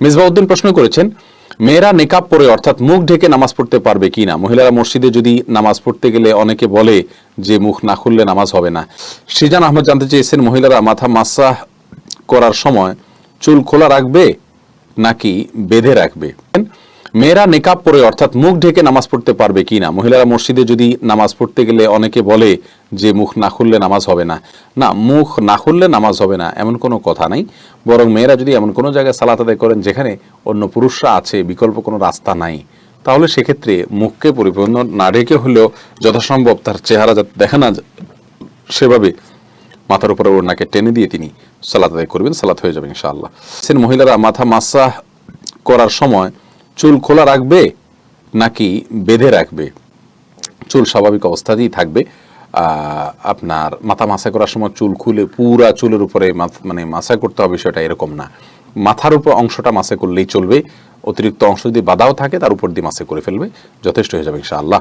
মিসবাউদ্দিন প্রশ্ন করেছেন, মেয়েরা নেকাব পরে অর্থাৎ মুখ ঢেকে নামাজ পড়তে পারবে কি না? মহিলারা মসজিদে যদি নামাজ পড়তে গেলে অনেকে বলে যে মুখ না খুললে নামাজ হবে না। সৃজন আহমদ জানতে চেয়েছেন, মহিলারা মাথা মাসাহ করার সময় চুল খোলা রাখবে নাকি বেঁধে রাখবে? মেয়েরা নেকাব পরে অর্থাৎ মুখ ঢেকে নামাজ পড়তে পারবে কি না? মহিলারা মসজিদে যদি নামাজ পড়তে গেলে অনেকে বলে যে মুখ না খুললে নামাজ হবে না। না, মুখ না খুললে নামাজ হবে না এমন কোনো কথা নাই। বরং মেয়েরা যদি এমন কোনো জায়গায় সালাত আদায় করেন যেখানে অন্য পুরুষরা আছে, বিকল্প কোনো রাস্তা নাই, তাহলে সেক্ষেত্রে মুখকে পরিপূর্ণ না ঢেকে হলেও যথাসম্ভব তার চেহারা যাতে দেখা না সেভাবে মাথার উপরে ওড়নাকে টেনে দিয়ে তিনি সালাত আদায় করবেন, সালাত হয়ে যাবে ইনশাআল্লাহ। মহিলারা মাথা মাসাহ করার সময় চুল খোলা রাখবে নাকি বেঁধে রাখবে? চুল স্বাভাবিক অবস্থাতেই থাকবে। আপনার মাথা মাসা করার সময় চুল খুলে পুরা চুলের উপরে মানে মাসা করতে হবে বিষয়টা এরকম না। মাথার উপর অংশটা মাসা করলেই চলবে, অতিরিক্ত অংশ যদি বাধাও থাকে তার উপর দিয়ে মাসা করে ফেলবে, যথেষ্ট হয়ে যাবে ইনশাআল্লাহ।